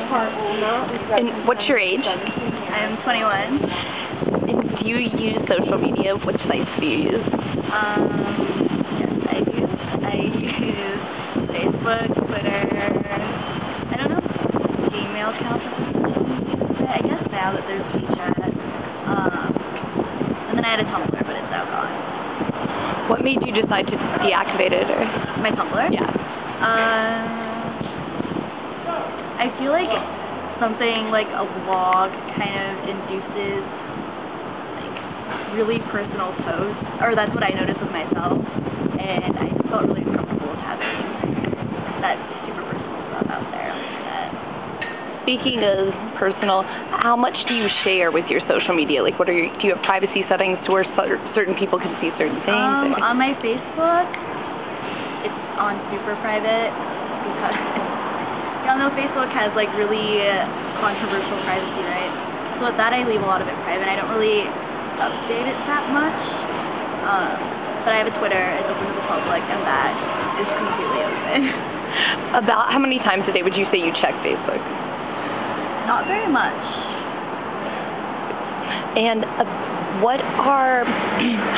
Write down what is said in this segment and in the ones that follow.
And what's your age? I'm 21. And do you use social media? Which sites do you use? Yes, I use Facebook, Twitter, I don't know, Gmail account. I guess now that there's WeChat. And then I had a Tumblr, but it's now gone. What made you decide to deactivate it? Or? My Tumblr? Yeah. I feel like something like a blog kind of induces like really personal posts, or that's what I noticed with myself, and I felt really uncomfortable with having that super personal stuff out there on the internet. Speaking of personal, how much do you share with your social media? Like, do you have privacy settings to where certain people can see certain things? On my Facebook, it's on super private because y'all know Facebook has like really controversial privacy, right? So with that, I leave a lot of it private. I don't really update it that much. But I have a Twitter, it's open to the public, and that is completely open. About how many times a day would you say you check Facebook? Not very much. And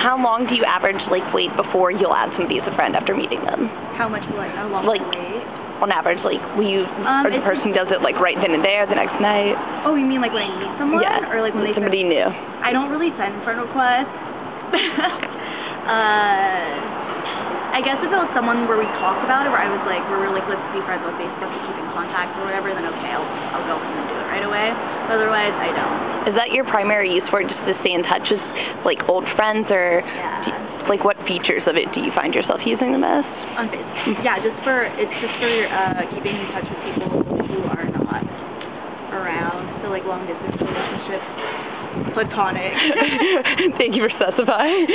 how long do you average, like, wait before you'll add somebody as a friend after meeting them? How long do I wait? On average, like, or the person does it, like, right then and there, the next night? Oh, you mean, like, when I meet someone? Yeah, or, like, when somebody new. I don't really send friend requests. I guess if it was someone where we talked about it, where I was like, we're like, let's be friends on Facebook to keep in contact or whatever, then okay, I'll go and do it right away. But otherwise, I don't. Is that your primary use for it, just to stay in touch with, like, old friends, or, like, what features of it do you find yourself using the most? On Facebook. Yeah, it's just for keeping in touch with people who are not around. So, like, long distance relationships. Platonic. Thank you for specifying.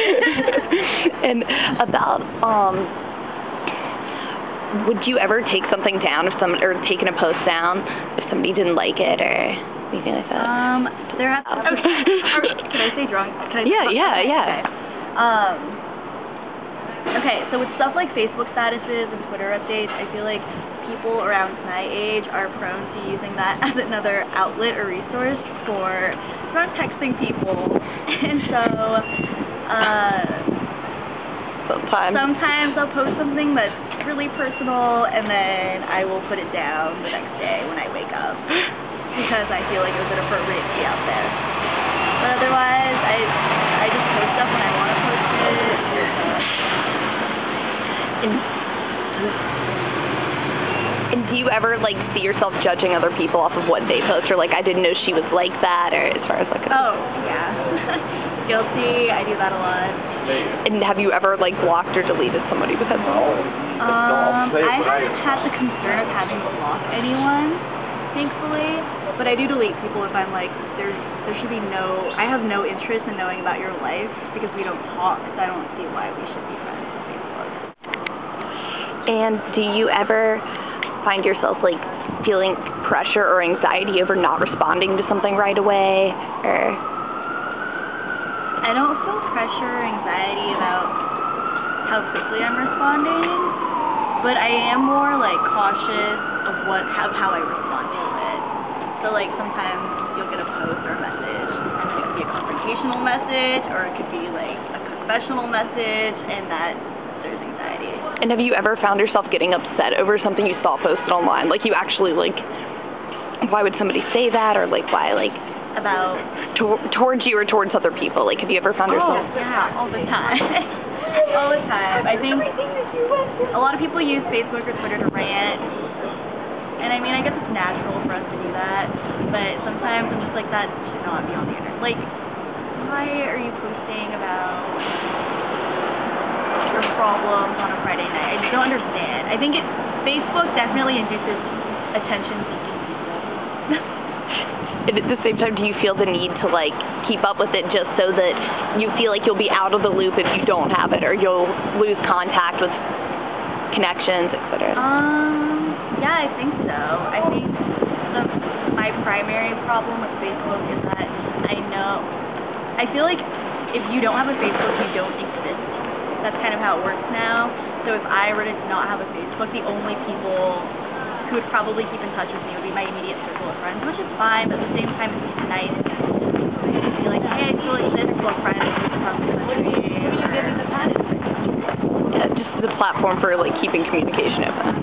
And about, would you ever take something down or taken a post down if somebody didn't like it or anything like that? Can I say drunk? Yeah. Okay, so with stuff like Facebook statuses and Twitter updates, I feel like people around my age are prone to using that as another outlet or resource for not texting people. And so sometimes I'll post something that's really personal, and then I will put it down the next day when I wake up because I feel like it was inappropriate to be out there. But otherwise, I just post stuff when I want to post it. And do you ever, like, see yourself judging other people off of what they post, or, like, I didn't know she was like that, or as far as, like... Oh, yeah. Guilty. I do that a lot. And have you ever, like, blocked or deleted somebody because of that? I haven't had the concern of having to block anyone, thankfully, but I do delete people if I'm like, there should be I have no interest in knowing about your life because we don't talk, so I don't see why we should be friends on Facebook. And do you ever find yourself, like, feeling pressure or anxiety over not responding to something right away, or... I don't feel pressure or anxiety about how quickly I'm responding, but I am more, like, cautious of how I respond to it. So, like, sometimes you'll get a post or a message, and then it could be a confrontational message, or it could be, like, a confessional message, and that there's anxiety. And have you ever found yourself getting upset over something you saw posted online? Like, you actually, like, why would somebody say that, or, like, why, like... About? Towards you or towards other people. Like, have you ever found yourself... Oh, yeah, all the time. All the time. I think a lot of people use Facebook or Twitter to rant, and I mean, I guess it's natural for us to do that, but sometimes I'm just like, that should not be on the internet. Like, why are you posting about your problems on a Friday night? I just don't understand. I think Facebook definitely induces attention-seeking people. And at the same time, do you feel the need to, like, keep up with it just so that you feel like you'll be out of the loop if you don't have it, or you'll lose contact with connections, etc.? Yeah, I think so. I think my primary problem with Facebook is that I feel like if you don't have a Facebook, you don't exist. That's kind of how it works now. So if I were to not have a Facebook, the only people who would probably keep in touch with me would be my immediate circle of friends, which is fine, but at the same time it's nice to be like, hey, I feel like this circle of friends across the country. Yeah, just the platform for like keeping communication open.